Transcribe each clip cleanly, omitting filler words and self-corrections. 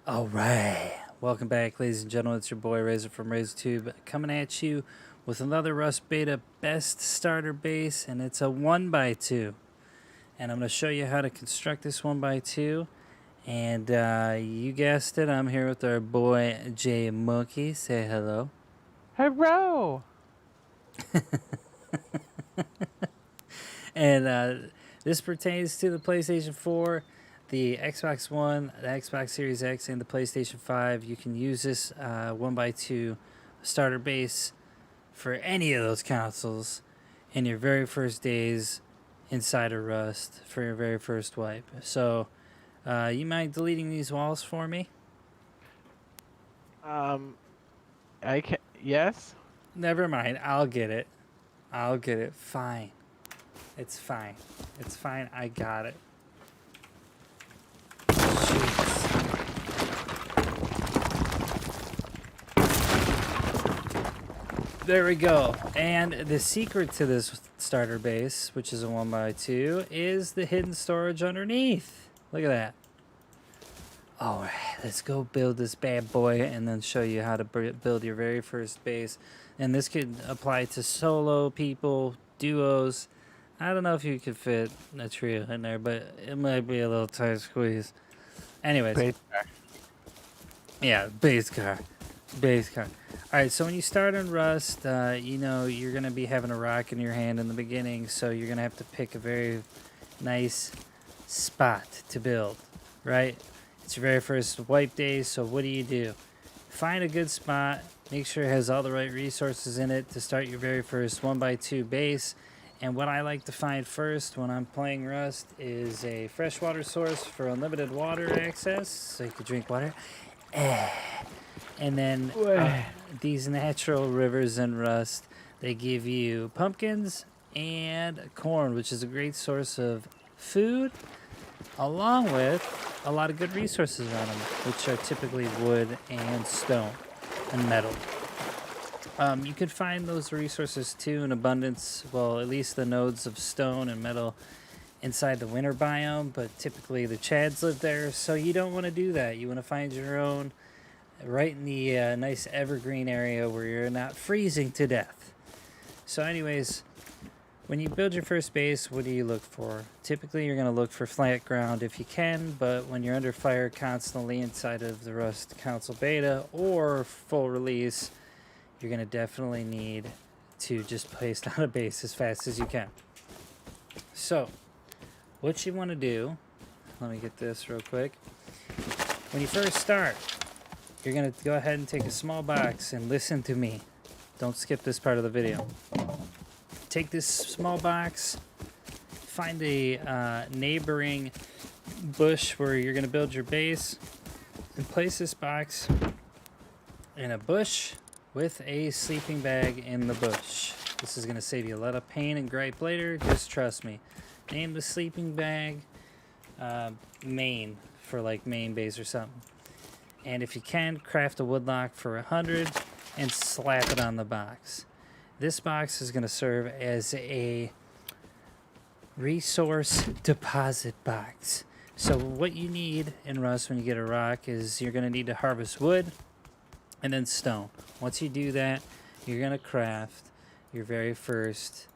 All right, welcome back, ladies and gentlemen. It's your boy Razor from RazorTube coming at you with another Rust Beta best starter base, and it's a 1x2. And I'm going to show you how to construct this 1x2. And you guessed it, I'm here with our boy Jay Monkey. Say hello. Hello! And this pertains to the PlayStation 4, the Xbox One, the Xbox Series X, and the PlayStation 5. You can use this 1x2 starter base for any of those consoles in your very first days inside of Rust for your very first wipe. So, you mind deleting these walls for me? I can. Yes? Never mind. I'll get it. I'll get it. Fine. It's fine. It's fine. I got it. Jeez. There we go. And the secret to this starter base, which is a 1x2, is the hidden storage underneath. Look at that. All right, let's go build this bad boy and then show you how to build your very first base. And this could apply to solo people, duos. I don't know if you could fit a trio in there, but it might be a little tight squeeze. Anyways. Base Yeah, base car. Base car. Alright, so when you start in Rust, you know, you're going to be having a rock in your hand in the beginning, so you're going to have to pick a very nice spot to build, right? It's your very first wipe day, so what do? Find a good spot, make sure it has all the right resources in it to start your very first 1x2 base. And what I like to find first when I'm playing Rust is a freshwater source for unlimited water access, so you can drink water. And then these natural rivers in Rust, they give you pumpkins and corn, which is a great source of food, along with a lot of good resources around them, which are typically wood and stone and metal. You could find those resources too in abundance, well, at least the nodes of stone and metal inside the winter biome, but typically the Chads live there, so you don't want to do that. You want to find your own right in the nice evergreen area where you're not freezing to death. So anyways, when you build your first base, what do you look for? Typically you're going to look for flat ground if you can, but when you're under fire constantly inside of the Rust console beta or full release, you're going to definitely need to just place down a base as fast as you can. So what you want to do, let me get this real quick. When you first start, you're going to go ahead and take a small box and listen to me. Don't skip this part of the video. Take this small box, find a neighboring bush where you're going to build your base, and place this box in a bush with a sleeping bag in the bush. This is going to save you a lot of pain and gripe later. Just trust me. Name the sleeping bag Main for like main base or something. And if you can, craft a woodlock for 100 and slap it on the box. This box is going to serve as a resource deposit box. So what you need in Rust when you get a rock is you're going to need to harvest wood and then stone. Once you do that, you're going to craft your very first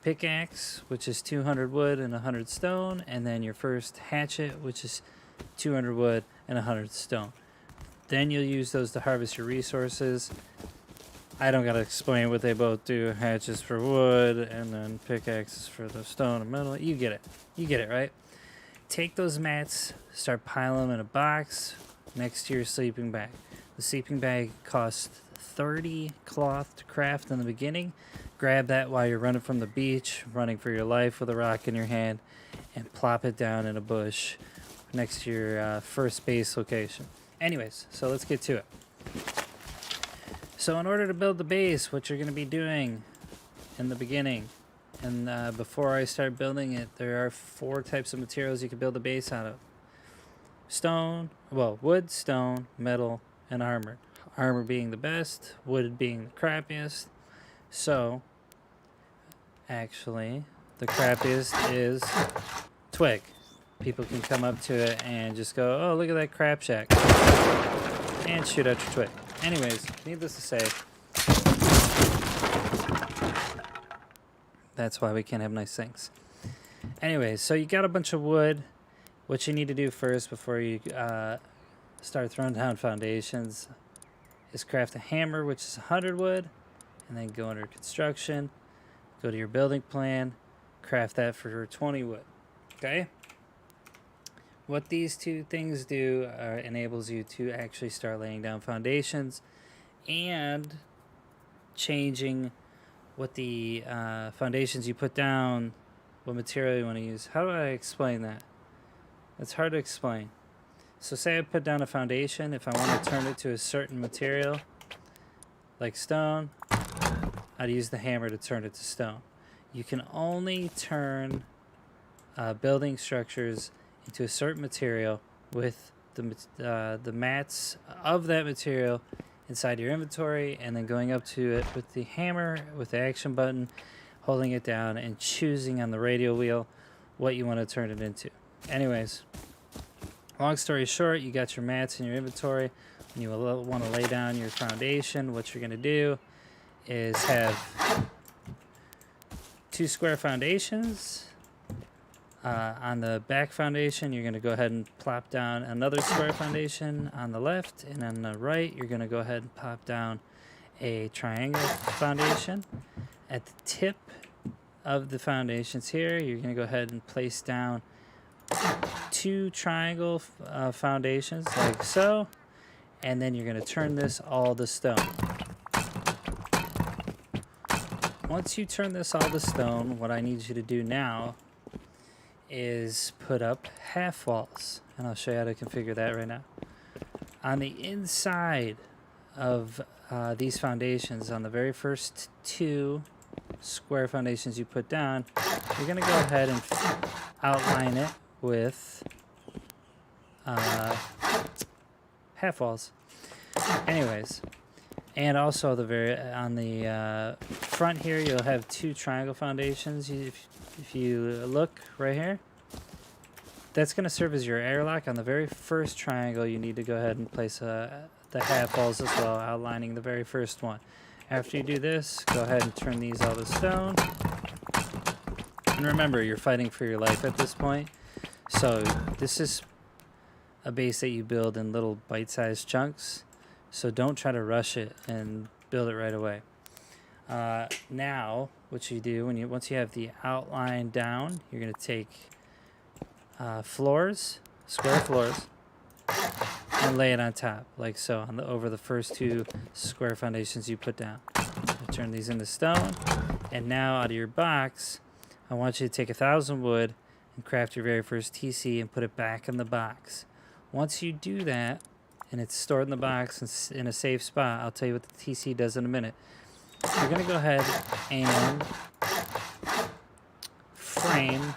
pickaxe, which is 200 wood and 100 stone, and then your first hatchet, which is 200 wood and 100 stone. Then you'll use those to harvest your resources. I don't gotta explain what they both do. Hatchets for wood and then pickaxes for the stone and metal. You get it. You get it, right? Take those mats, start piling them in a box next to your sleeping bag. The sleeping bag costs 30 cloth to craft in the beginning. Grab that while you're running from the beach, running for your life with a rock in your hand, and plop it down in a bush next to your first base location. Anyways, so let's get to it. So in order to build the base, what you're going to be doing in the beginning, and before I start building it, there are 4 types of materials you can build a base out of. Stone, well, wood, stone, metal, and armor. Armor being the best, wood being the crappiest. So, actually, the crappiest is twig. people can come up to it and just go, oh, look at that crab shack, and shoot out your twig. Anyways, needless to say, that's why we can't have nice things. Anyways, so you got a bunch of wood. What you need to do first before you start throwing down foundations is craft a hammer, which is 100 wood, and then go under construction, go to your building plan, craft that for 20 wood. Okay? What these two things do enables you to actually start laying down foundations and changing what the foundations you put down, what material you want to use. How do I explain that? It's hard to explain. So say I put down a foundation. If I want to turn it to a certain material, like stone, I'd use the hammer to turn it to stone. You can only turn building structures into a certain material with the mats of that material inside your inventory, and then going up to it with the hammer, with the action button, holding it down, and choosing on the radial wheel what you want to turn it into. Anyways, long story short, you got your mats in your inventory. When you want to lay down your foundation, what you're going to do is have 2 square foundations. On the back foundation, you're going to go ahead and plop down another square foundation on the left, and on the right, you're going to go ahead and pop down a triangle foundation. At the tip of the foundations here, you're going to go ahead and place down 2 triangle foundations like so, and then you're going to turn this all to stone. Once you turn this all to stone, what I need you to do now is put up half walls, and I'll show you how to configure that right now. On the inside of these foundations, on the very first 2 square foundations you put down, you're going to go ahead and outline it with half walls. Anyways, and also on the front here, you'll have 2 triangle foundations. If you look right here, that's going to serve as your airlock. On the very first triangle, you need to go ahead and place the half walls as well, outlining the very first one. After you do this, go ahead and turn these all to stone. And remember, you're fighting for your life at this point. So this is a base that you build in little bite-sized chunks. So don't try to rush it and build it right away. Now, what you do once you have the outline down, you're going to take square floors, and lay it on top, like so, over the first 2 square foundations you put down. Turn these into stone, and now out of your box, I want you to take 1,000 wood and craft your very first TC and put it back in the box. Once you do that, and it's stored in the box in a safe spot, I'll tell you what the TC does in a minute. You're going to go ahead and frame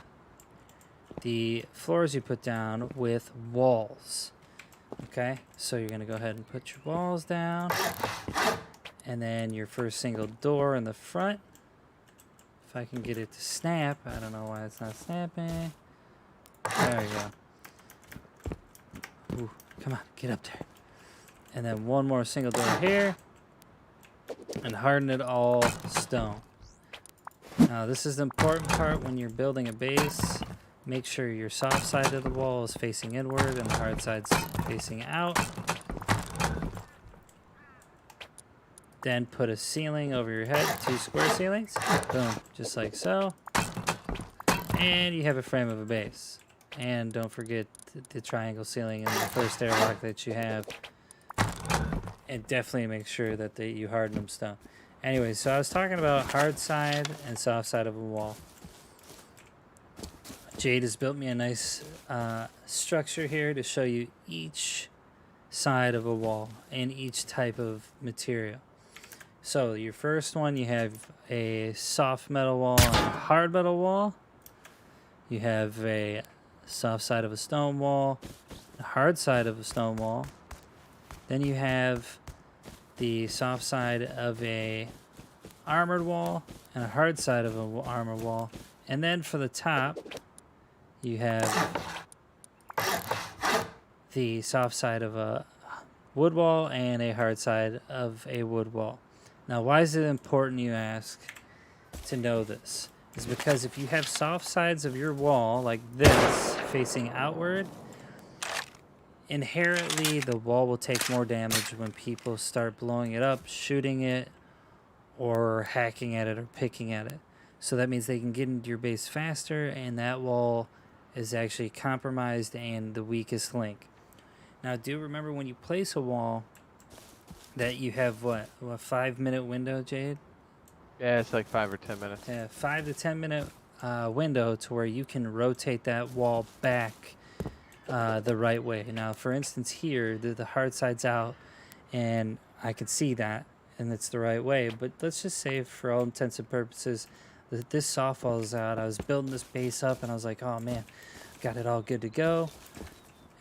the floors you put down with walls. Okay, so you're going to go ahead and put your walls down, and then your first single door in the front. If I can get it to snap, I don't know why it's not snapping. There we go. Ooh, come on, get up there. And then one more single door here, and harden it all stone. Now this is the important part when you're building a base. Make sure your soft side of the wall is facing inward and the hard side's facing out. Then put a ceiling over your head, 2 square ceilings. Boom, just like so. And you have a frame of a base. And don't forget the triangle ceiling and the first airlock that you have. And definitely make sure that you harden them stone. Anyway, so I was talking about hard side and soft side of a wall. Jade has built me a nice structure here to show you each side of a wall and each type of material. So your first one, you have a soft metal wall and a hard metal wall. You have a soft side of a stone wall, a hard side of a stone wall. Then you have the soft side of a armored wall and a hard side of an armored wall. And then for the top, you have the soft side of a wood wall and a hard side of a wood wall. Now, why is it important, you ask, to know this? Is because if you have soft sides of your wall like this facing outward, inherently the wall will take more damage when people start blowing it up, shooting it, or hacking at it or picking at it. So that means they can get into your base faster, and that wall is actually compromised and the weakest link. Now, do remember when you place a wall that you have what, a 5-minute window, Jade? Yeah, it's like 5 or 10 minutes. Yeah, 5 to 10 minute window to where you can rotate that wall back the right way. Now, for instance, here the hard side's out, and I can see that, and it's the right way. But let's just say, for all intents and purposes, that this soft wall is out. I was building this base up, and I was like, oh man, got it all good to go.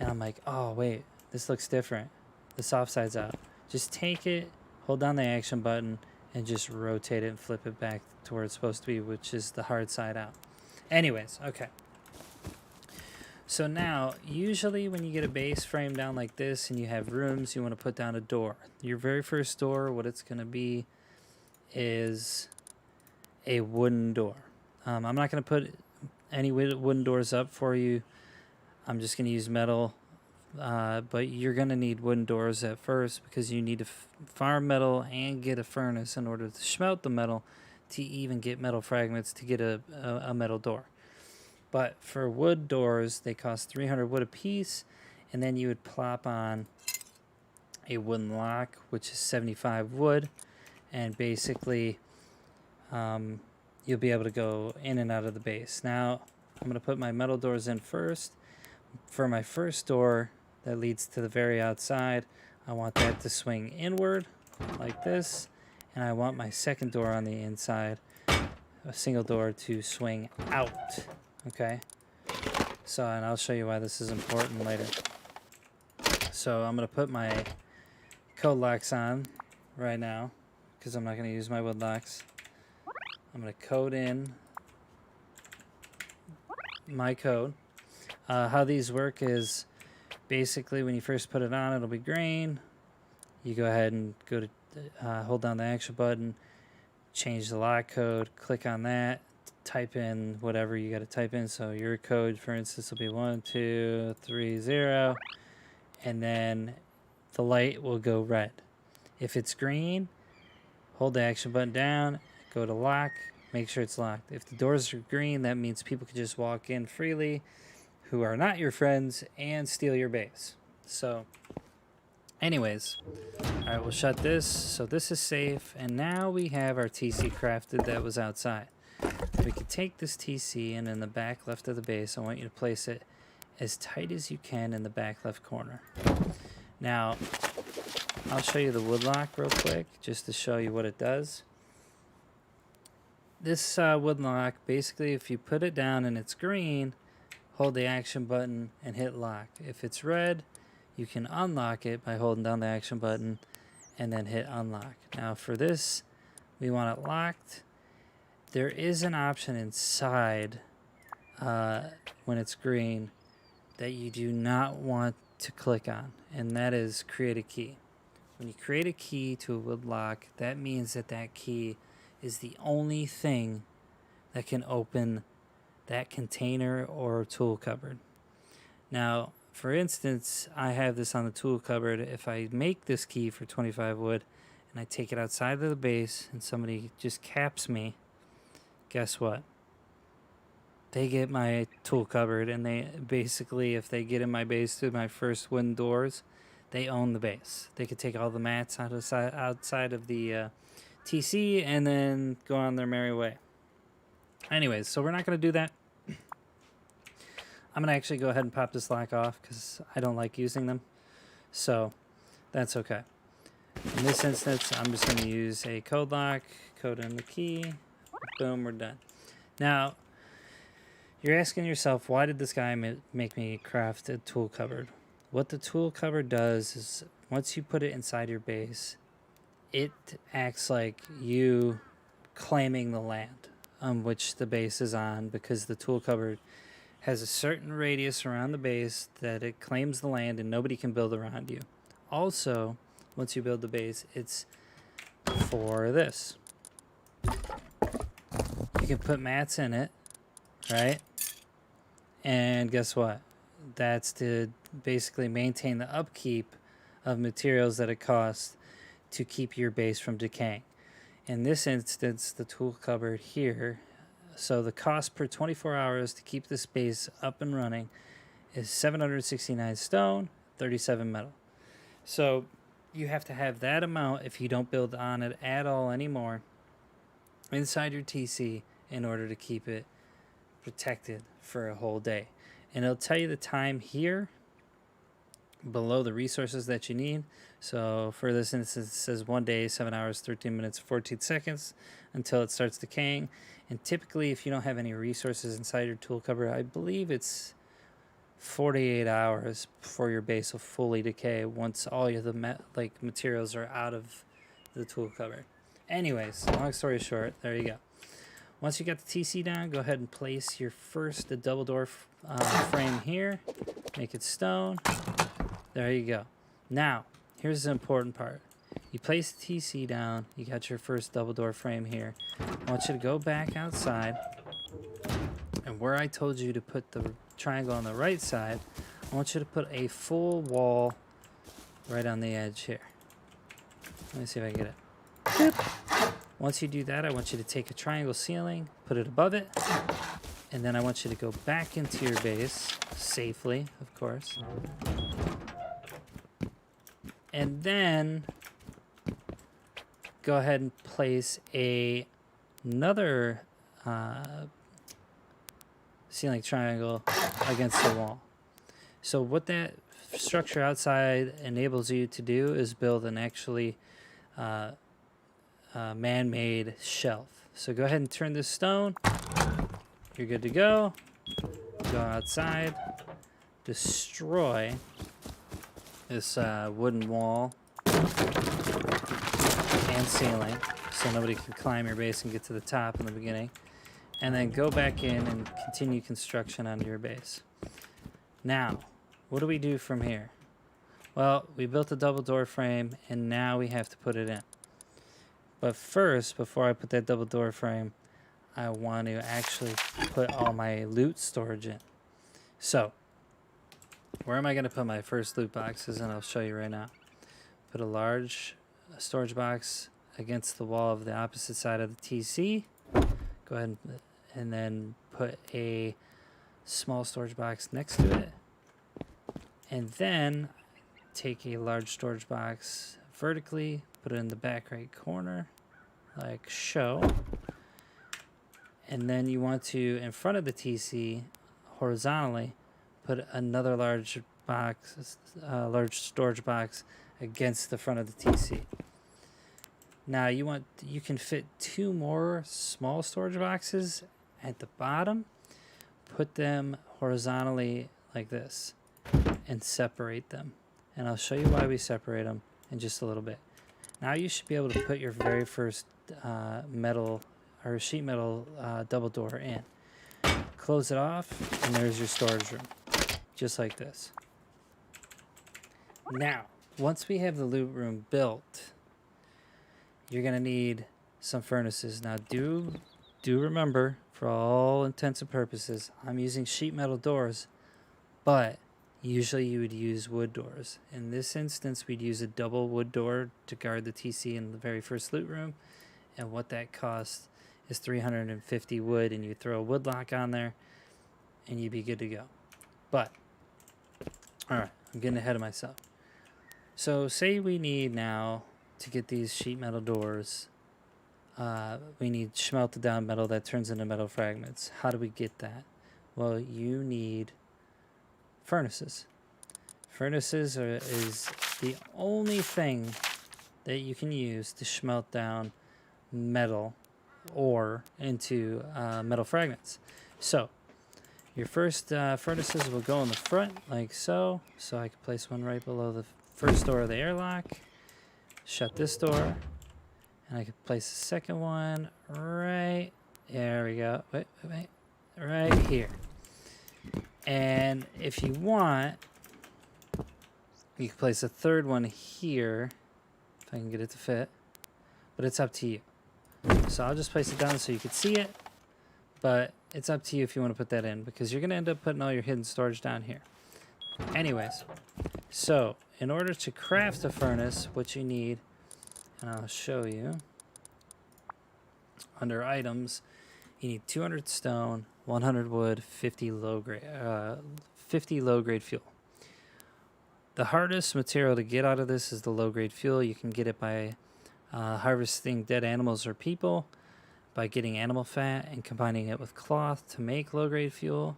And I'm like, oh wait, this looks different. The soft side's out. Just take it, hold down the action button, and just rotate it and flip it back to where it's supposed to be, which is the hard side out. Anyways, okay. So now, usually when you get a base frame down like this and you have rooms, you want to put down a door. Your very first door, what it's going to be is a wooden door. I'm not going to put any wooden doors up for you. I'm just going to use metal. But you're going to need wooden doors at first because you need to farm metal and get a furnace in order to smelt the metal to even get metal fragments to get a metal door. But for wood doors, they cost 300 wood a piece, and then you would plop on a wooden lock, which is 75 wood, and basically you'll be able to go in and out of the base. Now, I'm going to put my metal doors in first. For my first door that leads to the very outside, I want that to swing inward like this, and I want my second door on the inside, a single door, to swing out. Okay, so, and I'll show you why this is important later. So I'm going to put my code locks on right now because I'm not going to use my wood locks. I'm going to code in my code. How these work is basically when you first put it on, it'll be green. You go ahead and go to hold down the action button, change the lock code, click on that, type in whatever you got to type in. So your code, for instance, will be 1230, and then the light will go red. If it's green, hold the action button down, go to lock, make sure it's locked. If the doors are green, that means people can just walk in freely who are not your friends and steal your base. So anyways, all right, we'll shut this. So this is safe, and now we have our TC crafted that was outside. We can take this TC, and in the back left of the base, I want you to place it as tight as you can in the back left corner. Now, I'll show you the wood lock real quick, just to show you what it does. This wood lock, basically, if you put it down and it's green, hold the action button and hit lock. If it's red, you can unlock it by holding down the action button and then hit unlock. Now, for this, we want it locked. There is an option inside when it's green that you do not want to click on, and that is create a key. When you create a key to a wood lock, that means that that key is the only thing that can open that container or tool cupboard. Now, for instance, I have this on the tool cupboard. If I make this key for 25 wood and I take it outside of the base and somebody just caps me, guess what? They get my tool cupboard, and they basically, if they get in my base through my first wooden doors, they own the base. They could take all the mats outside of the TC and then go on their merry way. Anyways, so we're not going to do that. I'm going to actually go ahead and pop this lock off because I don't like using them. So that's okay. In this instance, I'm just going to use a code lock, code in the key. Boom, we're done. Now, you're asking yourself, why did this guy make me craft a tool cupboard? What the tool cupboard does is once you put it inside your base, it acts like you claiming the land on which the base is on, because the tool cupboard has a certain radius around the base that it claims the land and nobody can build around you. Also, once you build the base, it's for this. You can put mats in it, right? And guess what? That's to basically maintain the upkeep of materials that it costs to keep your base from decaying. In this instance, the tool cupboard here, so the cost per 24 hours to keep this base up and running is 769 stone, 37 metal. So you have to have that amount if you don't build on it at all anymore inside your TC in order to keep it protected for a whole day. And it'll tell you the time here below the resources that you need. So for this instance, it says 1 day, 7 hours, 13 minutes, 14 seconds until it starts decaying. And typically, if you don't have any resources inside your tool cupboard, I believe it's 48 hours before your base will fully decay once all of the materials are out of the tool cupboard. Anyways, long story short, there you go. Once you got the TC down, go ahead and place your first double door frame here. Make it stone. There you go. Now, here's the important part. You place the TC down. You got your first double door frame here. I want you to go back outside. And where I told you to put the triangle on the right side, I want you to put a full wall right on the edge here. Let me see if I can get it. Boop. Once you do that, I want you to take a triangle ceiling, put it above it, and then I want you to go back into your base, safely, of course. And then go ahead and place another ceiling triangle against the wall. So what that structure outside enables you to do is build an actually man-made shelf. So go ahead and turn this stone. You're good to go. Go outside, destroy this wooden wall and ceiling so nobody can climb your base and get to the top in the beginning, and then go back in and continue construction on your base. Now, what do we do from here? Well, we built a double door frame and now we have to put it in. But first, before I put that double door frame, I want to actually put all my loot storage in. So, where am I going to put my first loot boxes? And I'll show you right now. Put a large storage box against the wall of the opposite side of the TC. Go ahead and then put a small storage box next to it. And then take a large storage box vertically, put it in the back right corner, like so. And then you want to, in front of the TC, horizontally, put another large box, large storage box against the front of the TC. Now you can fit 2 more small storage boxes at the bottom. Put them horizontally like this and separate them. And I'll show you why we separate them in just a little bit. Now you should be able to put your very first metal or sheet metal double door in. Close it off, and there's your storage room, just like this. Now, once we have the loot room built, you're gonna need some furnaces. Now, do remember, for all intents and purposes, I'm using sheet metal doors, but usually you would use wood doors. In this instance, we'd use a double wood door to guard the TC in the very first loot room. And what that costs is 350 wood, and you throw a wood lock on there and you'd be good to go. But, all right, I'm getting ahead of myself. So say we need now to get these sheet metal doors, we need smelted down metal that turns into metal fragments. How do we get that? Well, you need furnaces. Furnaces is the only thing that you can use to smelt down metal ore into metal fragments. So your first furnaces will go in the front like so. So I can place one right below the first door of the airlock. Shut this door. And I could place the second one right, there we go. Wait. Right here. And if you want, you can place a third one here, if I can get it to fit, but it's up to you. So I'll just place it down so you can see it, but it's up to you if you want to put that in, because you're going to end up putting all your hidden storage down here. Anyways, so in order to craft a furnace, what you need, and I'll show you, under items, you need 200 stone, 100 wood, 50 low grade fuel. The hardest material to get out of this is the low grade fuel. You can get it by harvesting dead animals or people, by getting animal fat and combining it with cloth to make low grade fuel,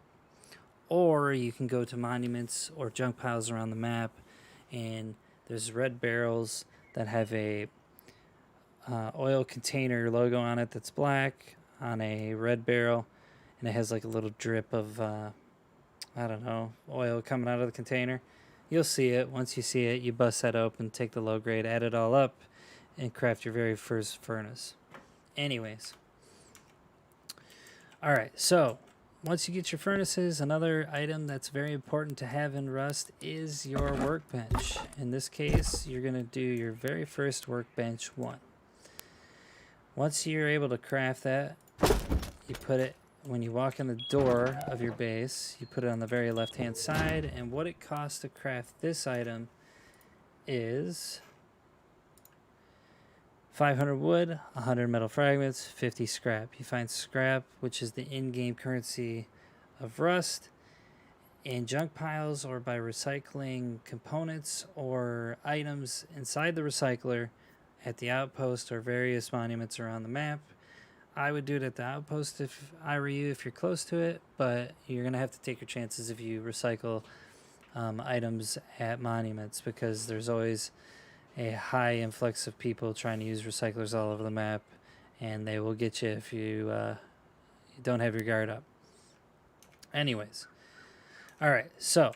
or you can go to monuments or junk piles around the map, and there's red barrels that have a oil container logo on it that's black on a red barrel, and it has like a little drip of I don't know, oil coming out of the container. You'll see it. Once you see it, you bust that open, take the low grade, add it all up, and craft your very first furnace. Anyways, all right, so once you get your furnaces, another item that's very important to have in Rust is your workbench. In this case, you're going to do your very first workbench 1. Once you're able to craft that, you put it, when you walk in the door of your base, you put it on the very left hand side, and what it costs to craft this item is 500 wood, 100 metal fragments, 50 scrap. You find scrap, which is the in-game currency of Rust, in junk piles or by recycling components or items inside the recycler at the outpost or various monuments around the map. I would do it at the outpost if I were you, if you're close to it, but you're going to have to take your chances if you recycle items at monuments, because there's always a high influx of people trying to use recyclers all over the map, and they will get you if you don't have your guard up. Anyways, all right, so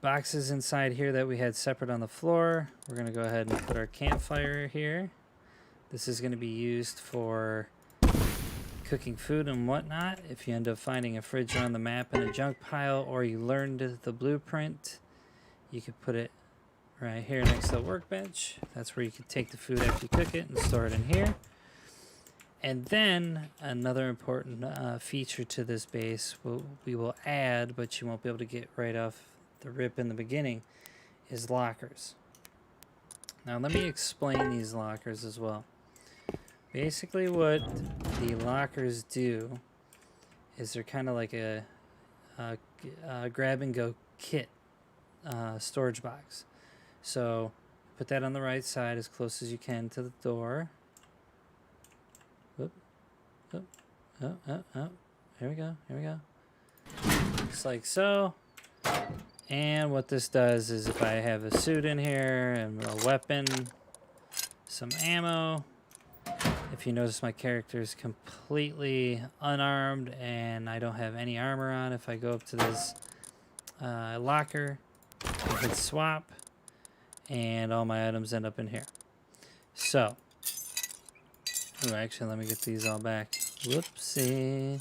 boxes inside here that we had separate on the floor. We're going to go ahead and put our campfire here. This is going to be used for cooking food and whatnot. If you end up finding a fridge on the map in a junk pile, or you learned the blueprint, you could put it right here next to the workbench. That's where you can take the food after you cook it and store it in here. And then another important feature to this base we will add, but you won't be able to get right off the rip in the beginning, is lockers. Now let me explain these lockers as well. Basically what the lockers do is they're kind of like a grab and go kit storage box. So put that on the right side as close as you can to the door. Whoop, whoop, oh, oh, oh. Here we go, here we go. Just like so. And what this does is, if I have a suit in here and a weapon, some ammo, if you notice my character is completely unarmed and I don't have any armor on, if I go up to this locker, I hit swap, and all my items end up in here. So, oh, actually, let me get these all back. Whoopsie.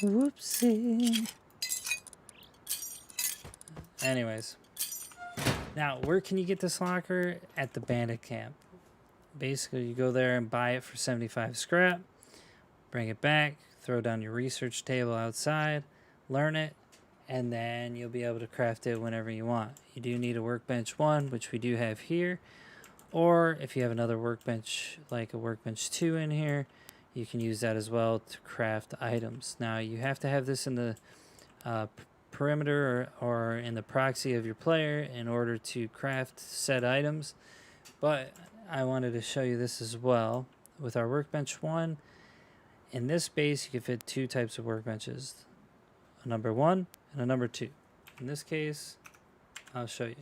Whoopsie. Anyways, now where can you get this locker? At the bandit camp. Basically, you go there and buy it for 75 scrap, bring it back, throw down your research table outside, learn it, and then you'll be able to craft it whenever you want. You do need a workbench 1, which we do have here, or if you have another workbench like a workbench 2 in here, you can use that as well to craft items. Now you have to have this in the perimeter or in the proxy of your player in order to craft said items, but I wanted to show you this as well. With our workbench 1, in this base you can fit 2 types of workbenches, a number 1 and a number 2. In this case, I'll show you.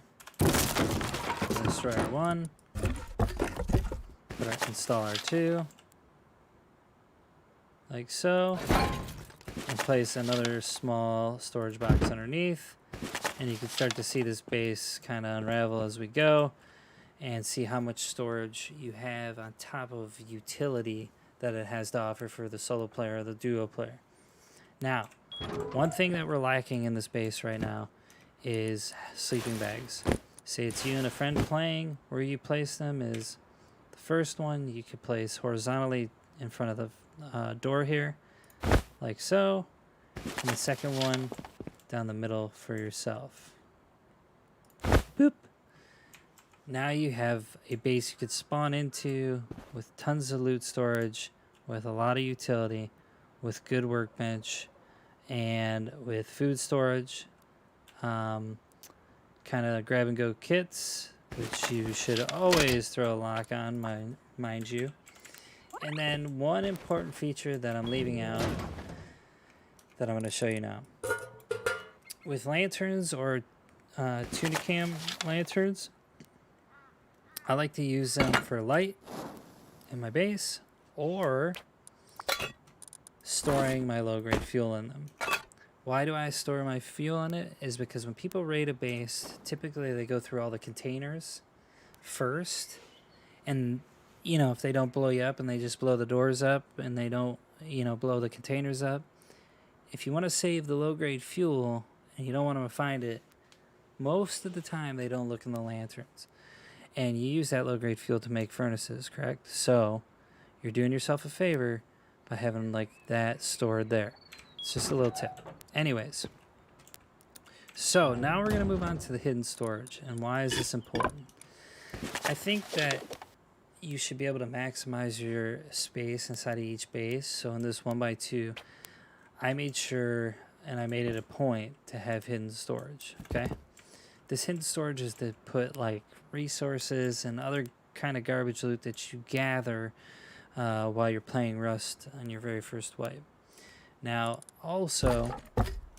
Destroy our 1, install our 2, like so, and place another small storage box underneath, and you can start to see this base kind of unravel as we go, and see how much storage you have on top of utility that it has to offer for the solo player or the duo player. Now, One thing that we're lacking in this base right now is sleeping bags. Say it's you and a friend playing. Where you place them is the first one you could place horizontally in front of the door here, like so, and the second one down the middle for yourself. Boop. Now you have a base you could spawn into with tons of loot storage, with a lot of utility, with good workbench, and with food storage, kind of grab and go kits, which you should always throw a lock on, mind you. And then one important feature that I'm leaving out that I'm going to show you now. With lanterns or tunicam lanterns, I like to use them for light in my base or storing my low-grade fuel in them. Why do I store my fuel in it? Is because when people raid a base, typically they go through all the containers first. And, you know, if they don't blow you up and they just blow the doors up and they don't, you know, blow the containers up, if you want to save the low-grade fuel and you don't want them to find it, most of the time they don't look in the lanterns. And you use that low-grade fuel to make furnaces, correct? So you're doing yourself a favor by having like that stored there. It's just a little tip. Anyways, so now we're going to move on to the hidden storage. And why is this important? I think that you should be able to maximize your space inside of each base. So in this 1x2, I made sure and I made it a point to have hidden storage, okay? This hidden storage is to put like resources and other kind of garbage loot that you gather while you're playing Rust on your very first wipe. Now, also,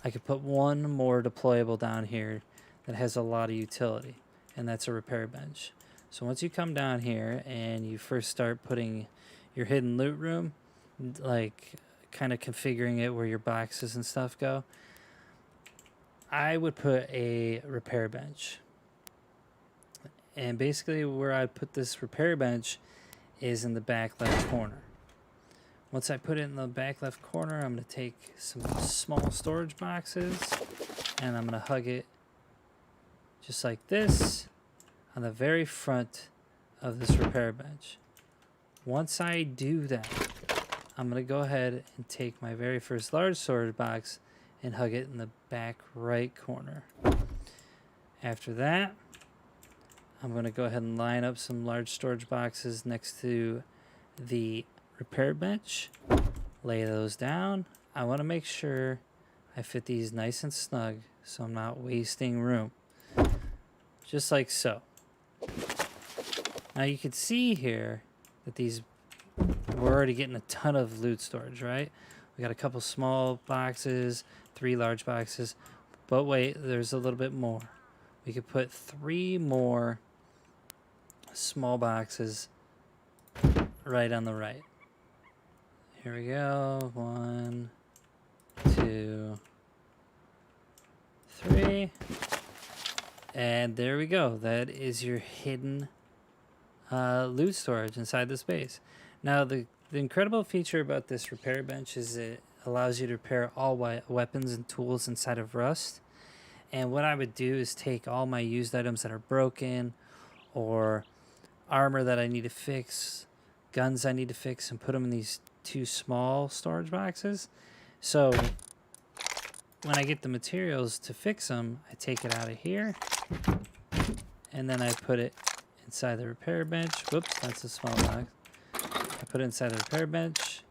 I could put one more deployable down here that has a lot of utility, and that's a repair bench. So once you come down here and you first start putting your hidden loot room, like kind of configuring it where your boxes and stuff go, I would put a repair bench. And basically where I'd put this repair bench is in the back left corner. Once I put it in the back left corner, I'm going to take some small storage boxes and I'm going to hug it just like this on the very front of this repair bench. Once I do that, I'm going to go ahead and take my very first large storage box and hug it in the back right corner. After that, I'm going to go ahead and line up some large storage boxes next to the repair bench, lay those down. I want to make sure I fit these nice and snug so I'm not wasting room. Just like so. Now you can see here that we're already getting a ton of loot storage, right? We got a couple small boxes, 3 large boxes, but wait, there's a little bit more. We could put 3 more small boxes right on the right. Here we go. 1, 2, 3. And there we go. That is your hidden loot storage inside the space. Now, the incredible feature about this repair bench is it allows you to repair all weapons and tools inside of Rust. And what I would do is take all my used items that are broken or armor that I need to fix, guns I need to fix, and put them in these 2 small storage boxes. So when I get the materials to fix them, I take it out of here and then I put it inside the repair bench. Whoops, that's a small box. I put it inside the repair bench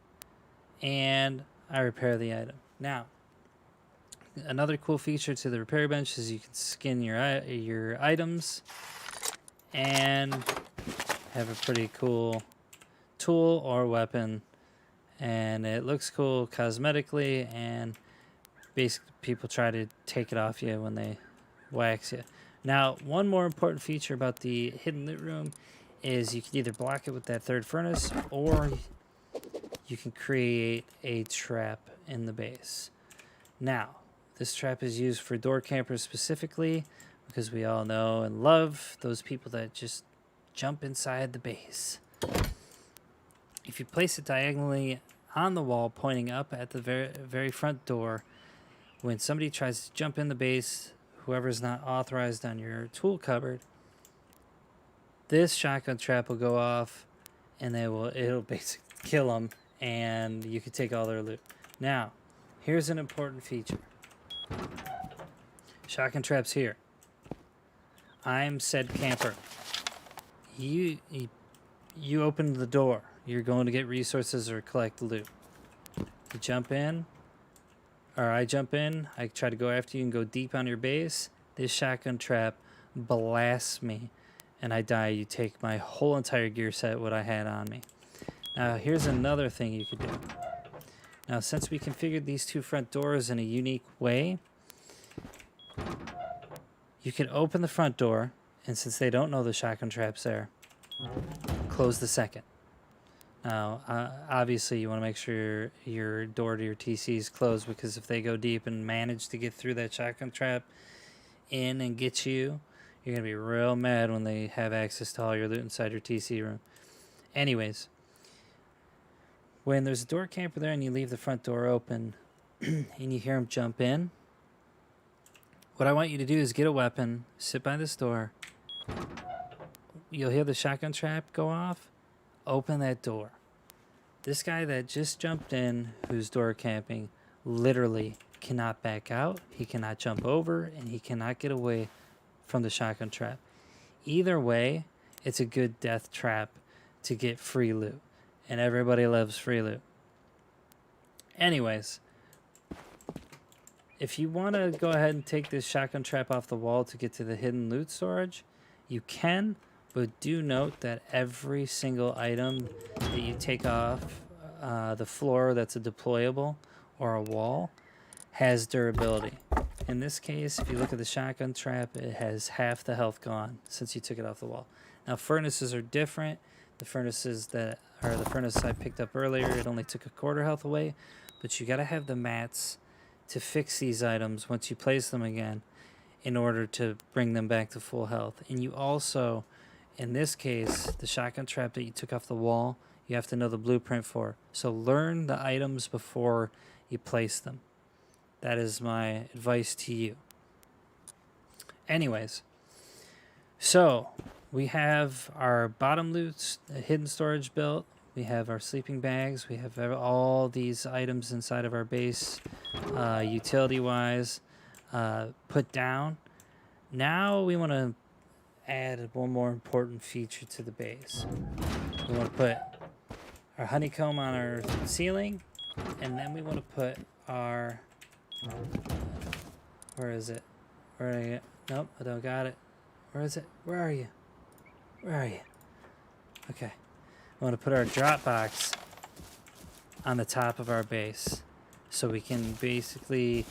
and I repair the item. Now, another cool feature to the repair bench is you can skin your items and have a pretty cool tool or weapon, and it looks cool cosmetically, and basically people try to take it off you when they wax you. Now, one more important feature about the hidden loot room is you can either block it with that 3rd furnace or you can create a trap in the base. Now, this trap is used for door campers specifically because we all know and love those people that just jump inside the base. If you place it diagonally on the wall pointing up at the very front door, when somebody tries to jump in the base, whoever's not authorized on your tool cupboard, this shotgun trap will go off, and it'll basically kill them, and you can take all their loot. Now, here's an important feature. Shotgun traps here. I'm said camper. You open the door. You're going to get resources or collect loot. You jump in, or I jump in. I try to go after you and go deep on your base. This shotgun trap blasts me, and I die. You take my whole entire gear set, what I had on me. Now, here's another thing you could do. Now, since we configured these two front doors in a unique way, you can open the front door, and since they don't know the shotgun trap's there, close the second. Now, obviously, you want to make sure your door to your TC is closed, because if they go deep and manage to get through that shotgun trap in and get you, you're going to be real mad when they have access to all your loot inside your TC room. Anyways, when there's a door camper there and you leave the front door open and you hear them jump in, what I want you to do is get a weapon, sit by this door. You'll hear the shotgun trap go off. Open that door. This guy that just jumped in, who's door camping, literally cannot back out. He cannot jump over, and he cannot get away from the shotgun trap. Either way, it's a good death trap to get free loot. And everybody loves free loot. Anyways, if you want to go ahead and take this shotgun trap off the wall to get to the hidden loot storage, you can, but do note that every single item that you take off the floor that's a deployable or a wall has durability. In this case, if you look at the shotgun trap, it has half the health gone since you took it off the wall. Now, furnaces are different. The furnaces the furnace I picked up earlier, it only took a quarter health away, but you got to have the mats to fix these items once you place them again in order to bring them back to full health. And you also, in this case, the shotgun trap that you took off the wall, you have to know the blueprint for. So learn the items before you place them. That is my advice to you. Anyways, so we have our bottom loots, hidden storage built. We have our sleeping bags. We have all these items inside of our base, utility-wise, put down. Now we want to add one more important feature to the base. We want to put our honeycomb on our ceiling, and then we want to put our... Where is it? Where are you? Nope, I don't got it. Where is it? Where are you? Where are you? Okay. We want to put our drop box on the top of our base so we can basically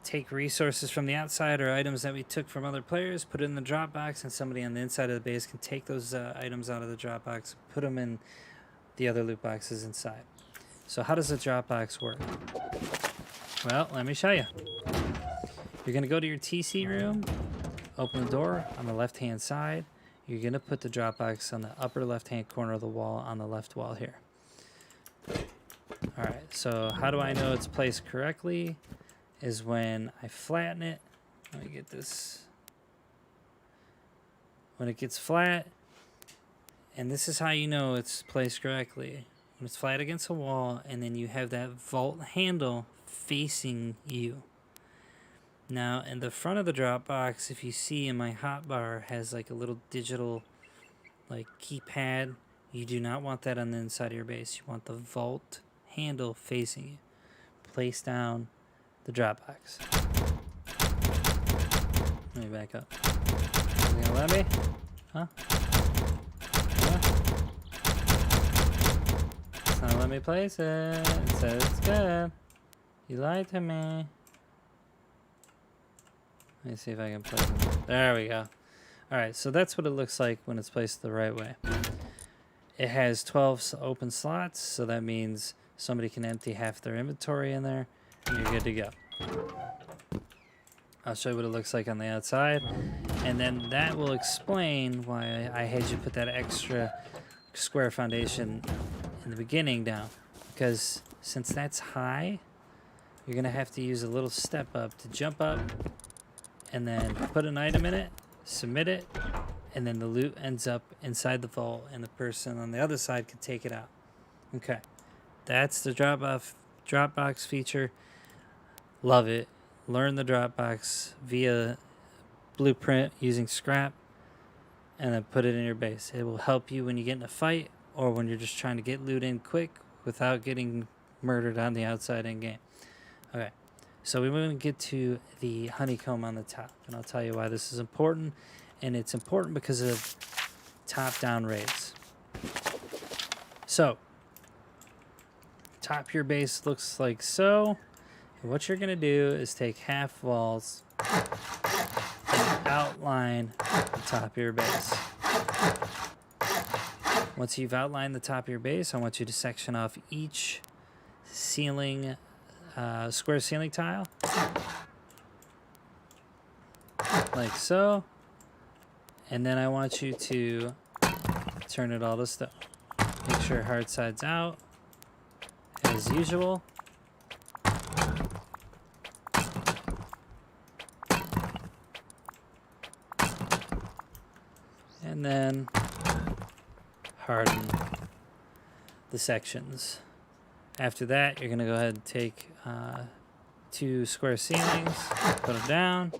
take resources from the outside or items that we took from other players, put it in the drop box, and somebody on the inside of the base can take those items out of the drop box, put them in the other loot boxes inside. So how does the drop box work? Well, let me show you. You're going to go to your TC room, open the door on the left-hand side. You're going to put the drop box on the upper left-hand corner of the wall on the left wall here. All right, so how do I know it's placed correctly? Is when I flatten it. Let me get this. When it gets flat, and this is how you know it's placed correctly. When it's flat against a wall, and then you have that vault handle facing you. Now, in the front of the drop box, if you see in my hotbar, has like a little digital like keypad. You do not want that on the inside of your base. You want the vault handle facing you. Place down the drop box. Let me back up. You gonna let me? Huh? It's not letting me place it. It says it's good. You lied to me. Let me see if I can place it. There we go. Alright, so that's what it looks like when it's placed the right way. It has 12 open slots, so that means somebody can empty half their inventory in there, and you're good to go. I'll show you what it looks like on the outside, and then that will explain why I had you put that extra square foundation in the beginning down. Because since that's high, you're going to have to use a little step up to jump up and then put an item in it, submit it, and then the loot ends up inside the vault and the person on the other side can take it out. Okay, that's the Dropbox feature. Love it. Learn the Dropbox via blueprint using scrap and then put it in your base. It will help you when you get in a fight or when you're just trying to get loot in quick without getting murdered on the outside in game. Okay, so we're going to get to the honeycomb on the top, and I'll tell you why this is important. And it's important because of top-down raids. So, top your base looks like so. And what you're going to do is take half walls and outline the top of your base. Once you've outlined the top of your base, I want you to section off each ceiling, square ceiling tile, like so. And then I want you to turn it all to stone. Make sure hard side's out, as usual. And then harden the sections. After that, you're going to go ahead and take 2 square ceilings, put them down,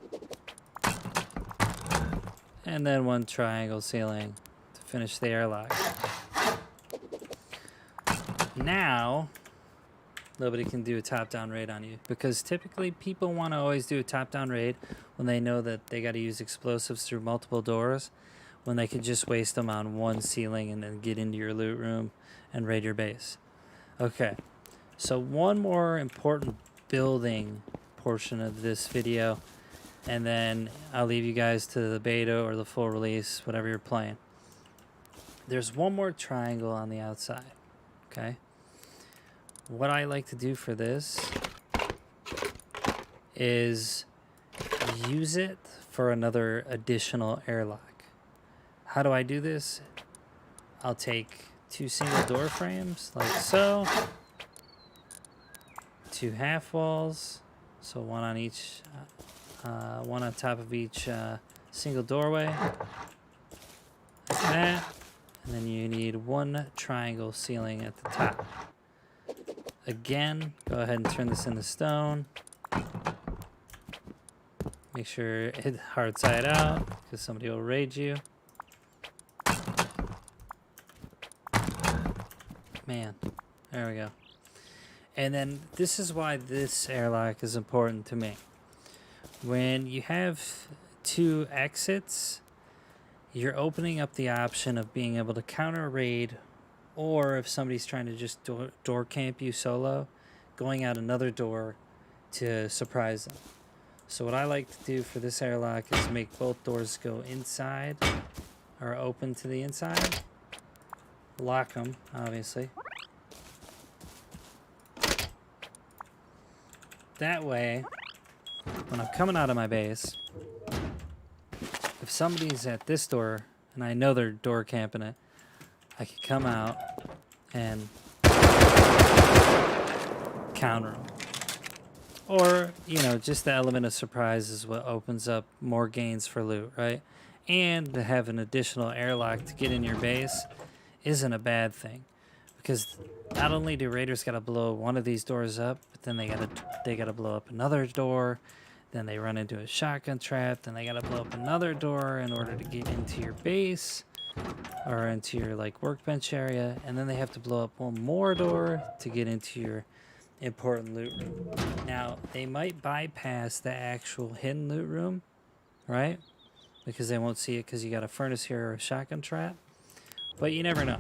and then 1 triangle ceiling to finish the airlock. Now, nobody can do a top-down raid on you because typically people want to always do a top-down raid when they know that they got to use explosives through multiple doors, when they could just waste them on 1 ceiling and then get into your loot room and raid your base. Okay, so one more important building portion of this video, and then I'll leave you guys to the beta or the full release, whatever you're playing. There's one more triangle on the outside, okay? What I like to do for this is use it for another additional airlock. How do I do this? I'll take 2 single door frames, like so. 2 half walls, so 1 on each, 1 on top of each single doorway, like that. And then you need 1 triangle ceiling at the top. Again, go ahead and turn this into stone. Make sure it's hard side out, because somebody will raid you. Man, there we go. And then this is why this airlock is important to me. When you have 2 exits, you're opening up the option of being able to counter raid, or if somebody's trying to just door camp you solo, going out another door to surprise them. So what I like to do for this airlock is make both doors go inside or open to the inside. Lock them, obviously. That way, when I'm coming out of my base, if somebody's at this door and I know they're door camping it, I can come out and counter them. Or, you know, just the element of surprise is what opens up more gains for loot, right? And to have an additional airlock to get in your base isn't a bad thing, because not only do raiders gotta blow one of these doors up, but then they gotta blow up another door, then they run into a shotgun trap, then they gotta blow up another door in order to get into your base or into your like workbench area, and then they have to blow up 1 more door to get into your important loot room. Now they might bypass the actual hidden loot room, right? Because they won't see it because you got a furnace here or a shotgun trap. But you never know.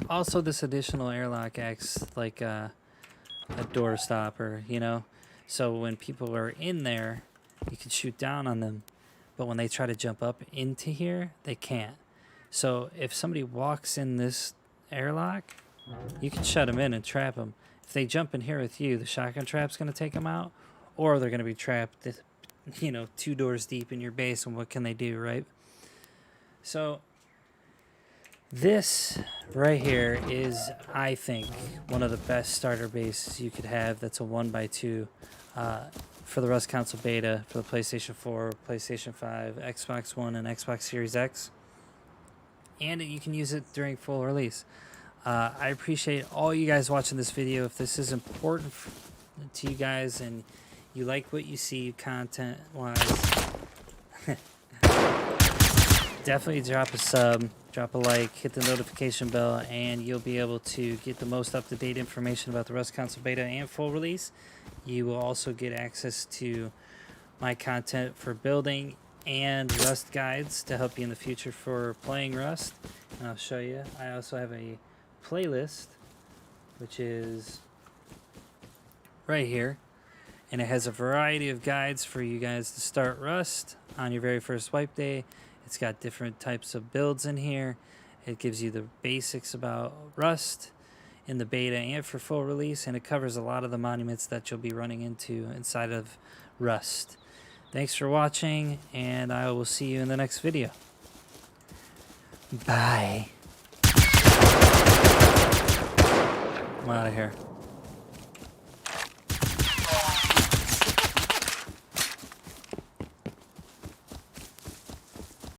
Also, this additional airlock acts like a door stopper, you know? So when people are in there, you can shoot down on them. But when they try to jump up into here, they can't. So if somebody walks in this airlock, you can shut them in and trap them. If they jump in here with you, the shotgun trap's going to take them out. Or they're going to be trapped, you know, 2 doors deep in your base. And what can they do, right? So This right here is, I think, one of the best starter bases you could have. That's a 1x2 for the Rust console beta for the PlayStation 4, PlayStation 5, Xbox One, and Xbox Series X. And you can use it during full release. I appreciate all you guys watching this video. If this is important to you guys and you like what you see content-wise, definitely drop a sub, drop a like, hit the notification bell, and you'll be able to get the most up-to-date information about the Rust console beta and full release. You will also get access to my content for building and Rust guides to help you in the future for playing Rust. And I'll show you. I also have a playlist, which is right here. And it has a variety of guides for you guys to start Rust on your very first wipe day. It's got different types of builds in here. It gives you the basics about Rust in the beta and for full release, and it covers a lot of the monuments that you'll be running into inside of Rust. Thanks for watching, and I will see you in the next video. Bye. I'm out of here.